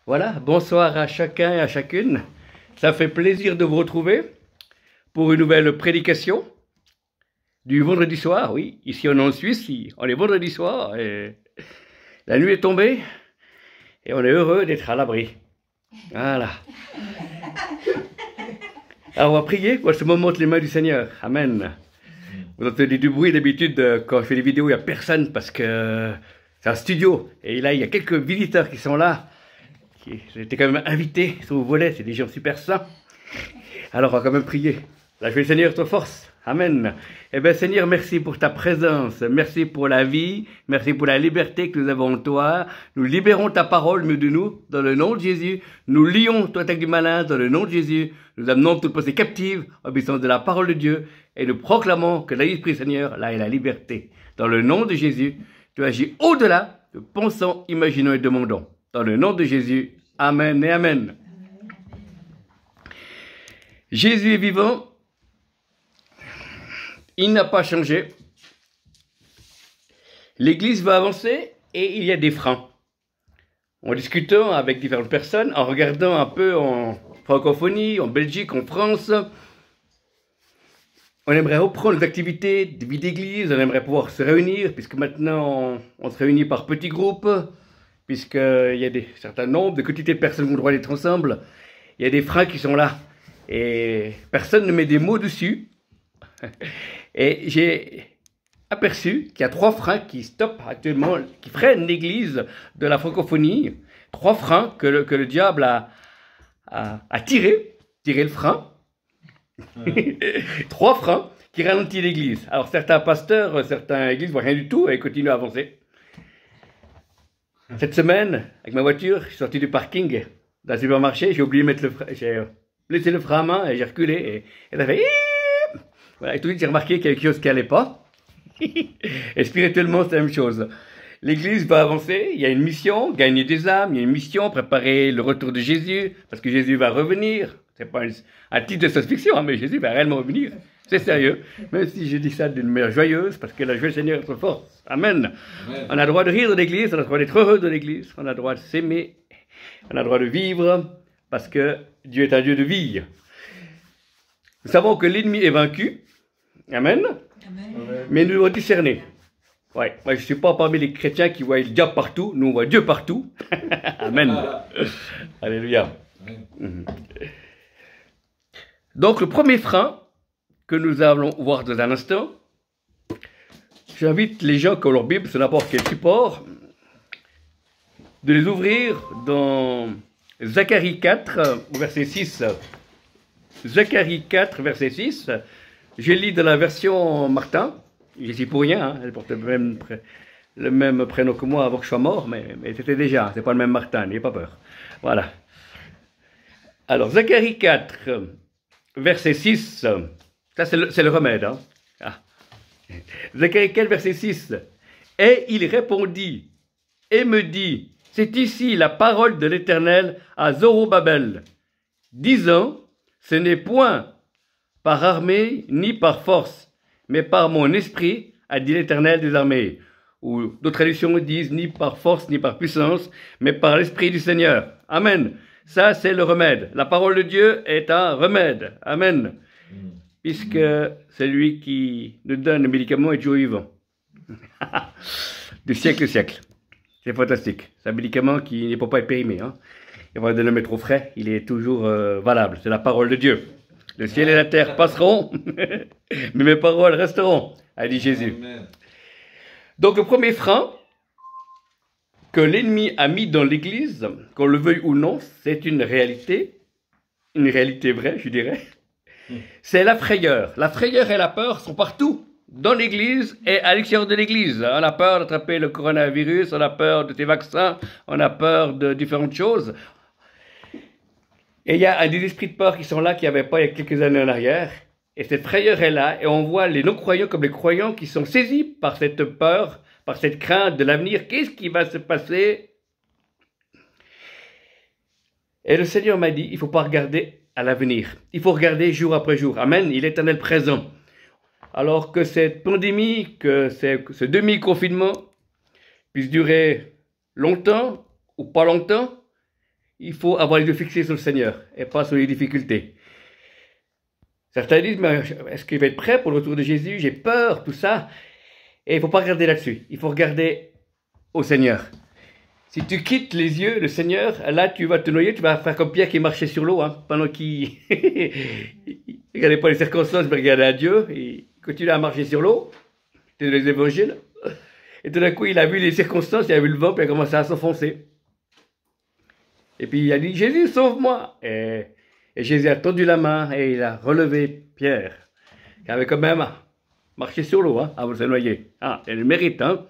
Voilà, bonsoir à chacun et à chacune. Ça fait plaisir de vous retrouver pour une nouvelle prédication du vendredi soir. Oui, ici on est en Suisse, on est vendredi soir et la nuit est tombée et on est heureux d'être à l'abri. Voilà. Alors on va prier, on se moment les mains du Seigneur. Amen. Vous entendez du bruit d'habitude quand je fais des vidéos, il n'y a personne parce que c'est un studio. Et là, il y a quelques visiteurs qui sont là. J'étais quand même invité sur vos volets, c'est des gens super sains. Alors on va quand même prier. Là, je vais le Seigneur te force. Amen. Eh bien Seigneur, merci pour ta présence, merci pour la vie, merci pour la liberté que nous avons en toi. Nous libérons ta parole, mieux de nous, dans le nom de Jésus. Nous lions toute attaque du malin, dans le nom de Jésus. Nous amenons toute pensée captive, en obéissance de la parole de Dieu. Et nous proclamons que l'Esprit Seigneur, là, est la liberté. Dans le nom de Jésus, tu agis au-delà de pensons, imaginons et demandons. Dans le nom de Jésus, Amen et Amen. Jésus est vivant. Il n'a pas changé. L'Église va avancer et il y a des freins. En discutant avec différentes personnes, en regardant un peu en francophonie, en Belgique, en France, on aimerait reprendre les activités de vie d'église, on aimerait pouvoir se réunir, puisque maintenant on se réunit par petits groupes, puisqu'il y a des certains nombres de quantités de personnes qui ont le droit d'être ensemble. Il y a des freins qui sont là et personne ne met des mots dessus. Et j'ai aperçu qu'il y a 3 freins qui stoppent actuellement, qui freinent l'église de la francophonie. 3 freins que le diable a tiré le frein. 3 freins qui ralentissent l'église. Alors certains pasteurs, certaines églises ne voient rien du tout et continuent à avancer. Cette semaine, avec ma voiture, je suis sorti du parking d'un supermarché, j'ai oublié de mettre le frein, j'ai laissé le frein à main et j'ai reculé et ça fait... Voilà, et tout de suite j'ai remarqué qu'il y a quelque chose qui n'allait pas. Et spirituellement c'est la même chose. L'église va avancer, il y a une mission, gagner des âmes, il y a une mission, préparer le retour de Jésus, parce que Jésus va revenir. C'est pas un titre de science-fiction, hein, mais Jésus va réellement revenir. C'est sérieux. Même si je dis ça d'une manière joyeuse, parce que la joie du Seigneur est trop forte. Amen. Amen. On a le droit de rire de l'église, on a le droit d'être heureux de l'église, on a le droit de s'aimer, on a le droit de vivre, parce que Dieu est un Dieu de vie. Nous savons que l'ennemi est vaincu. Amen. Amen. Mais nous devons discerner. Ouais, moi je ne suis pas parmi les chrétiens qui voient le diable partout, nous on voit Dieu partout. Amen. Alléluia. Donc le premier frein que nous allons voir dans un instant, j'invite les gens qui ont leur Bible sur n'importe quel support, de les ouvrir dans Zacharie 4, verset 6. Zacharie 4, verset 6. Je lis de la version Martin. Je dis pour rien, hein, elle porte le même prénom que moi avant que je sois mort, mais c'était déjà, c'est pas le même Martin, n'ayez pas peur. Voilà. Alors, Zacharie 4, verset 6, ça c'est le remède. Hein. Ah. Zacharie 4, verset 6. Et il répondit et me dit, c'est ici la parole de l'Éternel à Zorobabel, disant, ce n'est point par armée ni par force, mais par mon esprit, a dit l'Éternel des armées. Ou d'autres traductions disent ni par force ni par puissance, mais par l'Esprit du Seigneur. Amen. Ça, c'est le remède. La parole de Dieu est un remède. Amen. Puisque celui qui nous donne le médicament est toujours vivant. Du siècle au siècle. C'est fantastique. C'est un médicament qui ne peut pas être périmé. Hein. Il va de le mettre au frais. Il est toujours valable. C'est la parole de Dieu. Le ciel et la terre passeront, mais mes paroles resteront, a dit Jésus. Amen. Donc le premier frein que l'ennemi a mis dans l'Église, qu'on le veuille ou non, c'est une réalité vraie, je dirais. C'est la frayeur. La frayeur et la peur sont partout, dans l'Église et à l'extérieur de l'Église. On a peur d'attraper le coronavirus, on a peur de tes vaccins, on a peur de différentes choses. Et il y a des esprits de peur qui sont là, qui n'y avait pas il y a quelques années en arrière. Et cette frayeur est là. Et on voit les non-croyants comme les croyants qui sont saisis par cette peur, par cette crainte de l'avenir. Qu'est-ce qui va se passer? Et le Seigneur m'a dit, il ne faut pas regarder à l'avenir. Il faut regarder jour après jour. Amen. Il est éternel présent. Alors que cette pandémie, que ce demi-confinement puisse durer longtemps ou pas longtemps, il faut avoir les yeux fixés sur le Seigneur et pas sur les difficultés. Certains disent, mais est-ce qu'il va être prêt pour le retour de Jésus? J'ai peur, tout ça. Et il ne faut pas regarder là-dessus. Il faut regarder au Seigneur. Si tu quittes les yeux, le Seigneur, là, tu vas te noyer, tu vas faire comme Pierre qui marchait sur l'eau, hein, pendant qu'il ne regardait pas les circonstances, mais regardait à Dieu. Il continuait à marcher sur l'eau. C'était dans les évangiles. Et tout d'un coup, il a vu les circonstances, il a vu le vent, puis il a commencé à s'enfoncer. Et puis il a dit, Jésus, sauve-moi. Et Jésus a tendu la main et il a relevé Pierre, qui avait quand même marché sur l'eau, hein, avant de se noyer. Ah, c'est le mérite, hein.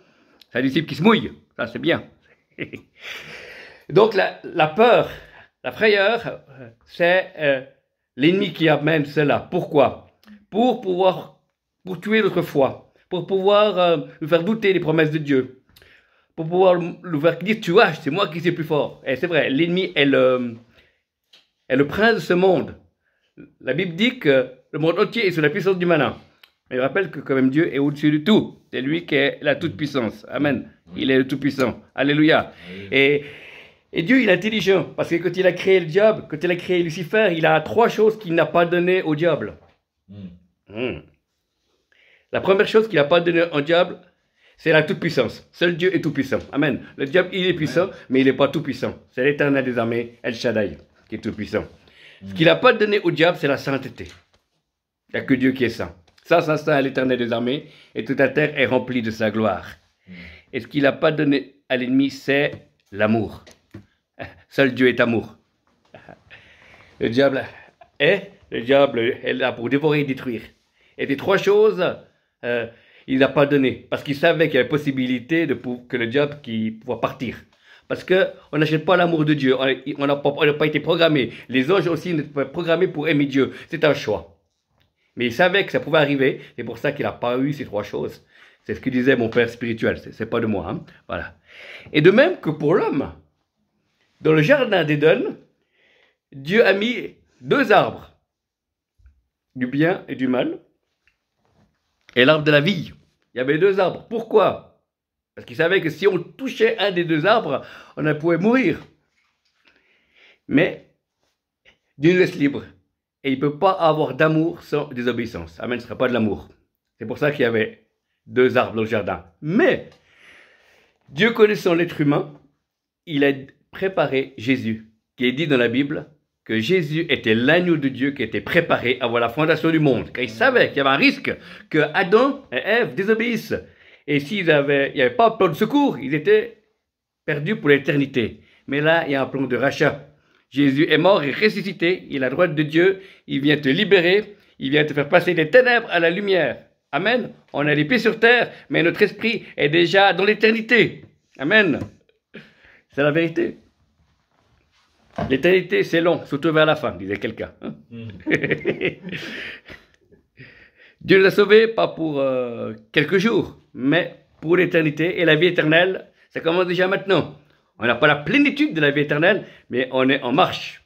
C'est un disciple qui se mouille. Ça, c'est bien. Donc, la peur, la frayeur, c'est l'ennemi qui amène cela. Pourquoi? Pour tuer notre foi, pour pouvoir nous faire douter des promesses de Dieu, pour pouvoir nous faire dire, tu vois, c'est moi qui suis plus fort. Et c'est vrai, l'ennemi est le prince de ce monde. La Bible dit que le monde entier est sous la puissance du malin. Mais il rappelle que quand même Dieu est au-dessus de tout. C'est lui qui est la toute-puissance. Amen. Il est le tout-puissant. Alléluia. Et Dieu, il est intelligent. Parce que quand il a créé le diable, quand il a créé Lucifer, il a 3 choses qu'il n'a pas données au diable. La première chose qu'il n'a pas donnée au diable, c'est la toute-puissance. Seul Dieu est tout-puissant. Amen. Le diable, il est puissant, mais il n'est pas tout-puissant. C'est l'Éternel des armées, El Shaddai, qui est tout-puissant. Ce qu'il n'a pas donné au diable, c'est la sainteté. Il n'y a que Dieu qui est saint. Ça à l'Éternel des armées, et toute la terre est remplie de sa gloire. Et ce qu'il n'a pas donné à l'ennemi, c'est l'amour. Seul Dieu est amour. Le diable est là pour dévorer et détruire. Et des 3 choses, il n'a pas donné, parce qu'il savait qu'il y avait possibilité que le diable pouvait partir. Parce qu'on n'achète pas l'amour de Dieu, on n'a pas été programmé. Les anges aussi n'étaient pas programmés pour aimer Dieu, c'est un choix. Mais il savait que ça pouvait arriver, c'est pour ça qu'il n'a pas eu ces 3 choses. C'est ce que disait mon père spirituel, c'est pas de moi. Hein? Voilà. Et de même que pour l'homme, dans le jardin d'Éden, Dieu a mis 2 arbres, du bien et du mal, et l'arbre de la vie. Il y avait 2 arbres. Pourquoi? Parce qu'il savait que si on touchait un des 2 arbres, on pouvait mourir. Mais Dieu nous laisse libre. Et il ne peut pas avoir d'amour sans désobéissance. Amen, ce ne sera pas de l'amour. C'est pour ça qu'il y avait 2 arbres dans le jardin. Mais, Dieu connaissant l'être humain, il a préparé Jésus, qui est dit dans la Bible que Jésus était l'agneau de Dieu qui était préparé avant la fondation du monde. Car il savait qu'il y avait un risque que Adam et Ève désobéissent. Et s'il n'y avait pas un plan de secours, ils étaient perdus pour l'éternité. Mais là, il y a un plan de rachat. Jésus est mort et ressuscité, il est à la droite de Dieu, il vient te libérer, il vient te faire passer des ténèbres à la lumière. Amen. On a les pieds sur terre, mais notre esprit est déjà dans l'éternité. Amen. C'est la vérité. L'éternité, c'est long, surtout vers la fin, disait quelqu'un. Hein? Dieu nous a sauvés, pas pour quelques jours, mais pour l'éternité. Et la vie éternelle, ça commence déjà maintenant. On n'a pas la plénitude de la vie éternelle, mais on est en marche.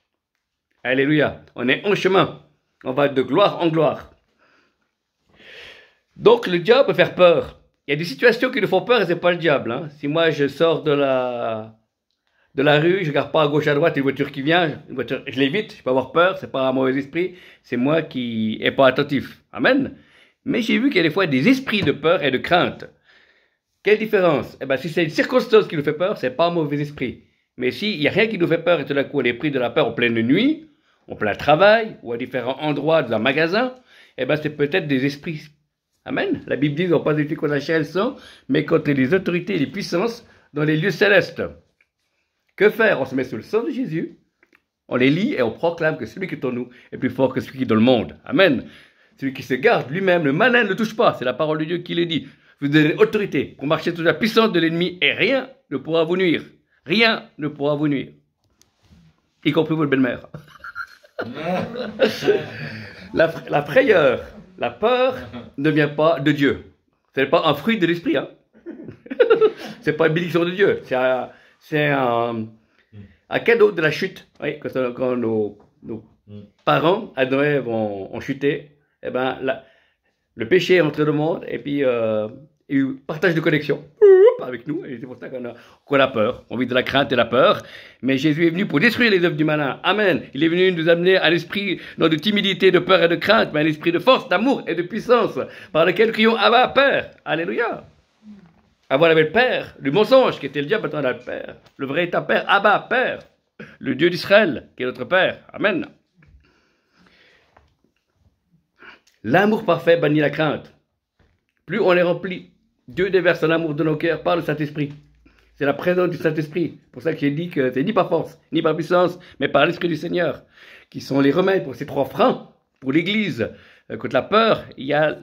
Alléluia. On est en chemin. On va de gloire en gloire. Donc, le diable peut faire peur. Il y a des situations qui nous font peur et ce n'est pas le diable. Hein. Si moi, je sors de la rue, je ne regarde pas à gauche, à droite, une voiture qui vient, je l'évite, je peux avoir peur, ce n'est pas un mauvais esprit, c'est moi qui n'ai pas attentif. Amen. Mais j'ai vu qu'il y a des fois des esprits de peur et de crainte. Quelle différence? Eh bien, si c'est une circonstance qui nous fait peur, ce n'est pas un mauvais esprit. Mais s'il n'y a rien qui nous fait peur et tout d'un coup on est pris de la peur en pleine nuit, en plein travail, ou à différents endroits dans un magasin, eh bien, c'est peut-être des esprits. Amen. La Bible dit, on pas des contre la chair et le sang, mais contre les autorités et les puissances dans les lieux célestes. Que faire? On se met sous le sang de Jésus, on les lit et on proclame que celui qui est en nous est plus fort que celui qui est dans le monde. Amen. Celui qui se garde lui-même, le malin ne le touche pas. C'est la parole de Dieu qui le dit. Vous donnez autorité pour marcher sous la puissance de l'ennemi et rien ne pourra vous nuire. Rien ne pourra vous nuire. Y compris votre belle-mère. La frayeur, la peur ne vient pas de Dieu. Ce n'est pas un fruit de l'esprit. Hein. Ce n'est pas une bénédiction de Dieu. C'est un cadeau de la chute. Oui, quand nos parents, Adam et Ève, ont chuté, eh ben, le péché est entré dans le monde et puis il y a eu partage de connexion. pas avec nous, et c'est pour ça qu'on a peur. On vit de la crainte et la peur. Mais Jésus est venu pour détruire les œuvres du malin. Amen. Il est venu nous amener à l'esprit, non de timidité, de peur et de crainte, mais à l'esprit de force, d'amour et de puissance, par lequel nous crions Abba, Père. Alléluia. Avant, on avait le Père, le mensonge qui était le diable, maintenant on a le Père. Le vrai est un Père, Abba, Père. Le Dieu d'Israël, qui est notre Père. Amen. L'amour parfait bannit la crainte. Plus on est rempli, Dieu déverse l'amour de nos cœurs par le Saint-Esprit. C'est la présence du Saint-Esprit. C'est pour ça que j'ai dit que c'est ni par force, ni par puissance, mais par l'Esprit du Seigneur, qui sont les remèdes pour ces 3 freins, pour l'Église. Contre la peur, il y a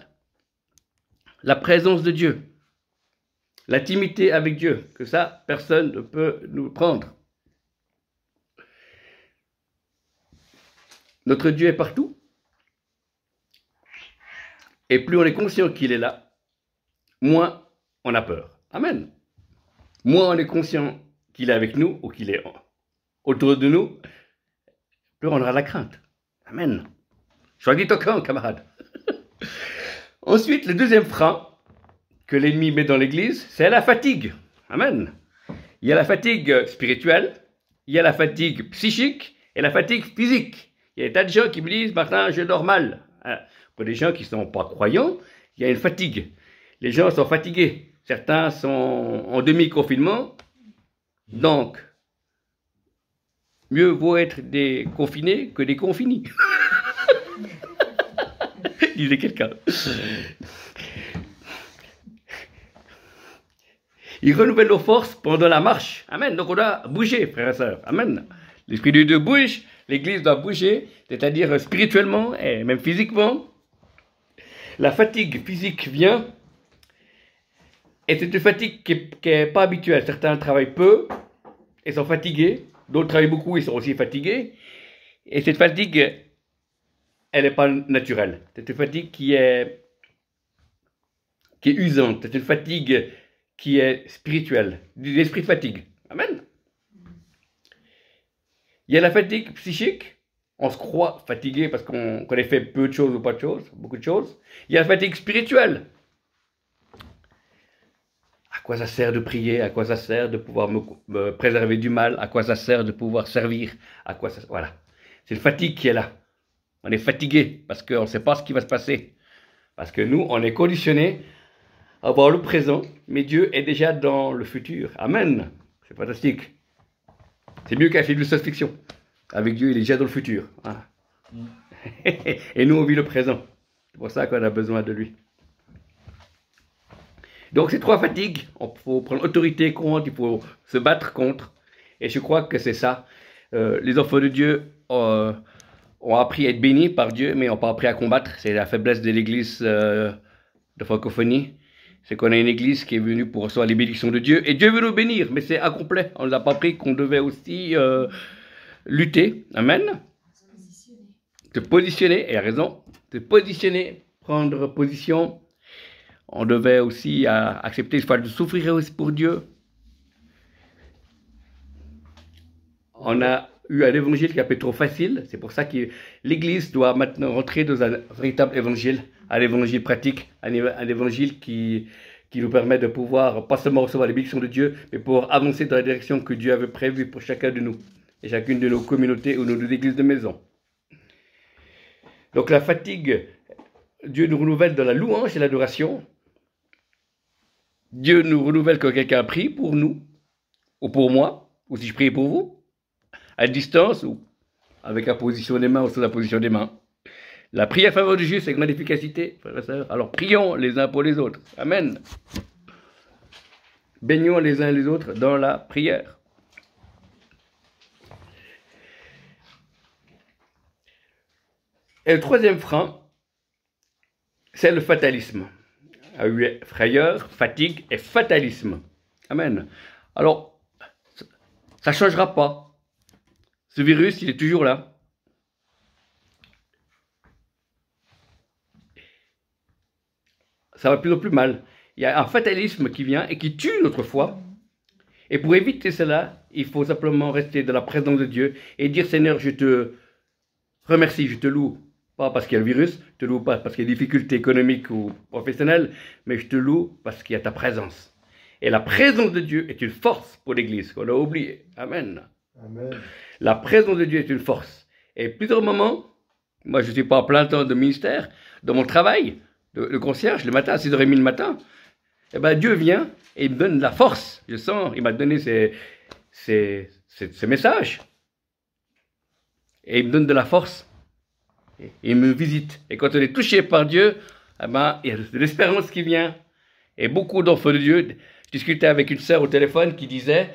la présence de Dieu. L'intimité avec Dieu, que ça, personne ne peut nous prendre. Notre Dieu est partout. Et plus on est conscient qu'il est là, moins on a peur. Amen. Moins on est conscient qu'il est avec nous ou qu'il est autour de nous, plus on aura la crainte. Amen. Choisis ton camp, camarade. Ensuite, le deuxième frein que l'ennemi met dans l'église, c'est la fatigue. Amen. Il y a la fatigue spirituelle, il y a la fatigue psychique et la fatigue physique. Il y a des tas de gens qui me disent, Martin, je dors mal. Pour les gens qui ne sont pas croyants, il y a une fatigue. Les gens sont fatigués. Certains sont en demi-confinement. Donc, mieux vaut être des confinés que des confinis. Disait quelqu'un. Il renouvelle nos forces pendant la marche. Amen. Donc on doit bouger, frères et sœurs. Amen. L'Esprit de Dieu bouge, l'Église doit bouger, c'est-à-dire spirituellement et même physiquement. La fatigue physique vient, et c'est une fatigue qui n'est pas habituelle. Certains travaillent peu et sont fatigués, d'autres travaillent beaucoup et sont aussi fatigués. Et cette fatigue, elle n'est pas naturelle. C'est une fatigue qui est usante. C'est une fatigue qui est spirituelle, l'esprit de fatigue. Amen. Il y a la fatigue psychique. On se croit fatigué parce qu'on a fait peu de choses ou pas de choses, beaucoup de choses. Il y a la fatigue spirituelle. À quoi ça sert de prier? À quoi ça sert de pouvoir me préserver du mal? À quoi ça sert de pouvoir servir? À quoi ça... Voilà. C'est une fatigue qui est là. On est fatigué parce qu'on ne sait pas ce qui va se passer. Parce que nous, on est conditionnés à voir le présent, mais Dieu est déjà dans le futur. Amen. C'est fantastique. C'est mieux qu'un film de science-fiction. Avec Dieu, il est déjà dans le futur. Hein. Et nous, on vit le présent. C'est pour ça qu'on a besoin de lui. Donc, ces 3 fatigues, il faut prendre autorité contre, il faut se battre contre. Et je crois que c'est ça. Les enfants de Dieu ont appris à être bénis par Dieu, mais n'ont pas appris à combattre. C'est la faiblesse de l'église de francophonie. C'est qu'on a une église qui est venue pour recevoir les bénédictions de Dieu. Et Dieu veut nous bénir, mais c'est incomplet. On ne l'a pas appris qu'on devait aussi lutter. Amen. Se positionner, et a raison. Se positionner, prendre position. On devait aussi accepter de souffrir aussi pour Dieu. On a eu un évangile qui a été trop facile. C'est pour ça que l'Église doit maintenant rentrer dans un véritable évangile, un évangile pratique, un évangile qui nous permet de pouvoir pas seulement recevoir les bénédictions de Dieu, mais pour avancer dans la direction que Dieu avait prévue pour chacun de nous et chacune de nos communautés ou nos églises de maison. Donc la fatigue, Dieu nous renouvelle dans la louange et l'adoration. Dieu nous renouvelle quand quelqu'un prie pour nous, ou pour moi, ou si je prie pour vous, à distance, ou avec la position des mains ou sous la position des mains. La prière à faveur du juste avec grande efficacité, frères et sœurs. Alors prions les uns pour les autres. Amen. Baignons les uns les autres dans la prière. Et le 3e frein, c'est le fatalisme. Frayeur, fatigue et fatalisme. Amen. Alors, ça ne changera pas. Ce virus, il est toujours là. Ça va de plus en plus mal. Il y a un fatalisme qui vient et qui tue notre foi. Et pour éviter cela, il faut simplement rester dans la présence de Dieu et dire, Seigneur, je te remercie, je te loue. Pas parce qu'il y a le virus, je te loue pas parce qu'il y a des difficultés économiques ou professionnelles, mais je te loue parce qu'il y a ta présence. Et la présence de Dieu est une force pour l'Église, qu'on a oublié. Amen. Amen. La présence de Dieu est une force. Et plusieurs moments, moi je ne suis pas en plein temps de ministère, dans mon travail, de concierge, le matin à 6h30 le matin, eh ben, Dieu vient et il me donne la force. Je sens, il m'a donné ces messages. Et il me donne de la force. Et il me visite. Et quand on est touché par Dieu, eh ben, il y a de l'espérance qui vient. Et beaucoup d'enfants de Dieu, je discutais avec une sœur au téléphone qui disait,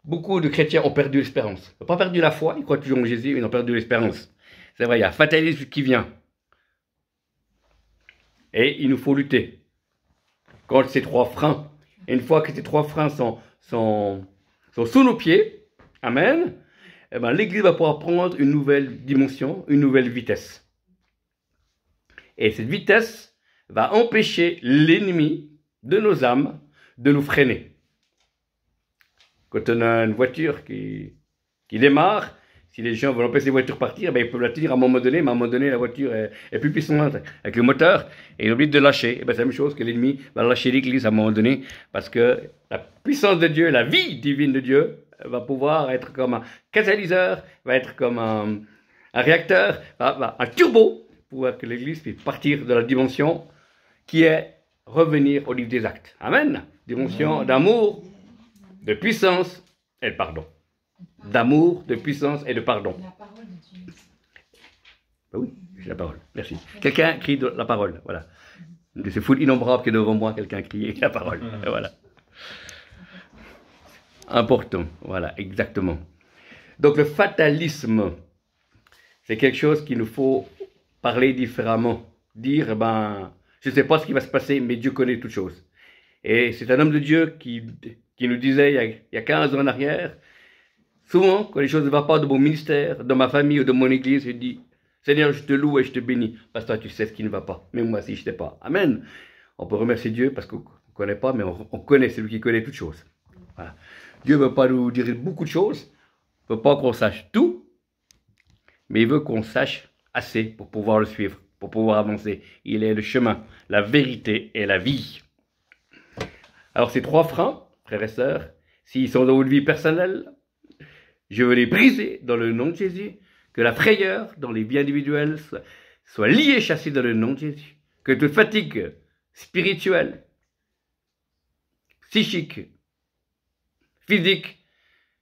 beaucoup de chrétiens ont perdu l'espérance. Ils n'ont pas perdu la foi, ils croient toujours en Jésus, ils ont perdu l'espérance. C'est vrai, il y a un fatalisme qui vient. Et il nous faut lutter contre ces 3 freins. Et une fois que ces 3 freins sont sous nos pieds, amen, eh ben, l'Église va pouvoir prendre une nouvelle dimension, une nouvelle vitesse. Et cette vitesse va empêcher l'ennemi de nos âmes de nous freiner. Quand on a une voiture qui démarre, si les gens veulent empêcher la voiture de partir, ben ils peuvent la tenir à un moment donné, mais à un moment donné, la voiture est plus puissante avec le moteur, et ils oublient de lâcher. Et ben c'est la même chose que l'ennemi va lâcher l'Église à un moment donné, parce que la puissance de Dieu, la vie divine de Dieu, va pouvoir être comme un catalyseur, va être comme un réacteur, un turbo, pour que l'Église puisse partir de la dimension qui est revenir au livre des actes. Amen. Dimension d'amour, de puissance et de pardon. D'amour, de puissance et de pardon. La parole de Dieu. Ben oui, j'ai la parole. Merci. Quelqu'un crie la parole. Voilà. De ces foules innombrables qui est devant moi, quelqu'un crie la parole. Et voilà. Important. Voilà, exactement. Donc le fatalisme, c'est quelque chose qu'il nous faut parler différemment. Dire, ben, je ne sais pas ce qui va se passer, mais Dieu connaît toutes choses. Et c'est un homme de Dieu qui nous disait il y a 15 ans en arrière, souvent, quand les choses ne vont pas de mon ministère, de ma famille ou de mon église, je dis, Seigneur, je te loue et je te bénis, parce que toi, tu sais ce qui ne va pas. Mais moi, si je ne sais pas. Amen. On peut remercier Dieu parce qu'on ne connaît pas, mais on connaît, c'est lui qui connaît toutes choses. Voilà. Dieu ne veut pas nous dire beaucoup de choses, il ne veut pas qu'on sache tout, mais il veut qu'on sache assez pour pouvoir le suivre, pour pouvoir avancer. Il est le chemin, la vérité et la vie. Alors ces 3 freins, frères et sœurs, s'ils sont dans votre vie personnelle, je veux les briser dans le nom de Jésus, que la frayeur dans les vies individuelles soit liée, chassée dans le nom de Jésus, que toute fatigue spirituelle, psychique, physique,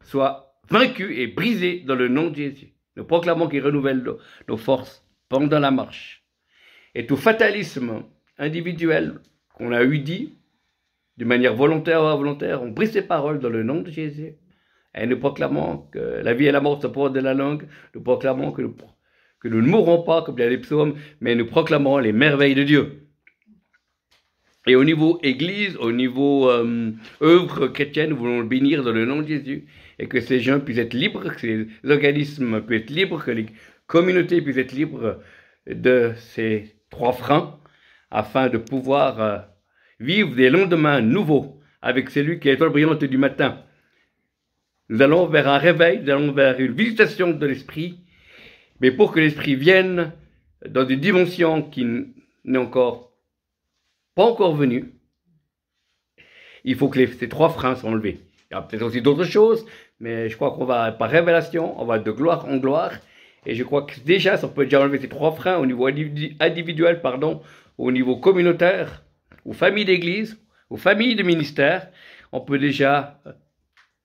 soit vaincue et brisée dans le nom de Jésus. Nous proclamons qu'il renouvelle nos forces pendant la marche. Et tout fatalisme individuel qu'on a eu dit, de manière volontaire ou involontaire, on brise ces paroles dans le nom de Jésus. Et nous proclamons que la vie et la mort se portent de la langue. Nous proclamons que nous ne mourrons pas, comme il y a les psaumes, mais nous proclamons les merveilles de Dieu. Et au niveau église, au niveau œuvre chrétienne, nous voulons le bénir dans le nom de Jésus. Et que ces gens puissent être libres, que ces organismes puissent être libres, que les communautés puissent être libres de ces 3 freins, afin de pouvoir vivre des lendemains nouveaux avec celui qui est l'étoile brillante du matin. Nous allons vers un réveil, nous allons vers une visitation de l'esprit, mais pour que l'esprit vienne dans une dimension qui n'est pas encore venue, il faut que ces 3 freins soient enlevés. Il y a peut-être aussi d'autres choses, mais je crois qu'on va par révélation, on va de gloire en gloire, et je crois que déjà, ça peut déjà enlever ces 3 freins au niveau individuel, au niveau communautaire, aux familles d'église, aux familles de ministère, on peut déjà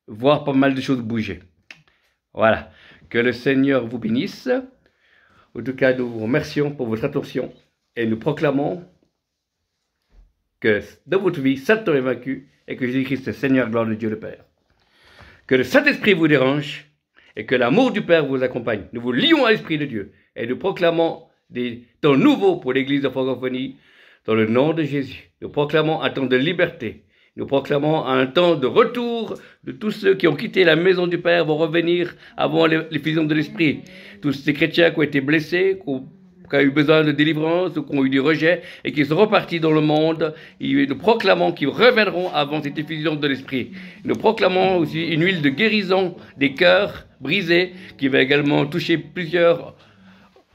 voir pas mal de choses bouger. Voilà. Que le Seigneur vous bénisse. En tout cas, nous vous remercions pour votre attention et nous proclamons que dans votre vie, Satan est vaincu et que Jésus-Christ est Seigneur, gloire de Dieu le Père. Que le Saint-Esprit vous dérange et que l'amour du Père vous accompagne. Nous vous lions à l'Esprit de Dieu et nous proclamons des temps nouveaux pour l'Église de francophonie dans le nom de Jésus. Nous proclamons un temps de liberté. Nous proclamons un temps de retour de tous ceux qui ont quitté la maison du Père vont revenir avant l'effusion de l'Esprit. Tous ces chrétiens qui ont été blessés, qui ont eu besoin de délivrance ou qui ont eu du rejet et qui sont repartis dans le monde, nous proclamons qu'ils reviendront avant cette effusion de l'Esprit. Nous proclamons aussi une huile de guérison des cœurs brisés qui va également toucher plusieurs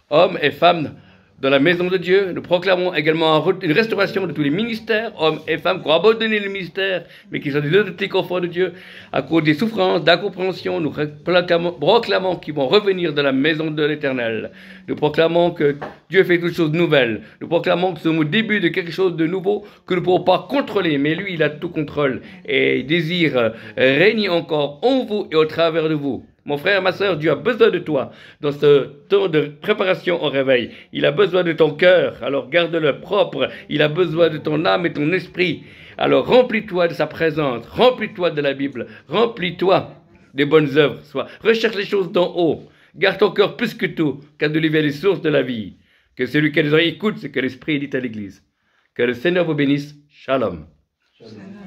hommes et femmes dans la maison de Dieu. Nous proclamons également une restauration de tous les ministères, hommes et femmes qui ont abandonné le ministère, mais qui sont des authentiques enfants de Dieu, à cause des souffrances, d'incompréhension. Nous proclamons qu'ils vont revenir dans la maison de l'Éternel. Nous proclamons que Dieu fait toutes choses nouvelles. Nous proclamons que nous sommes au début de quelque chose de nouveau que nous ne pourrons pas contrôler, mais lui, il a tout contrôle et il désire régner encore en vous et au travers de vous. Mon frère, ma soeur, Dieu a besoin de toi dans ce temps de préparation au réveil. Il a besoin de ton cœur, alors garde-le propre. Il a besoin de ton âme et ton esprit. Alors remplis-toi de sa présence, remplis-toi de la Bible, remplis-toi des bonnes œuvres. Recherche les choses d'en haut. Garde ton cœur plus que tout, car de lui vient les sources de la vie. Que celui qui a les oreilles écoute ce que l'Esprit dit à l'Église. Que le Seigneur vous bénisse. Shalom. Shalom.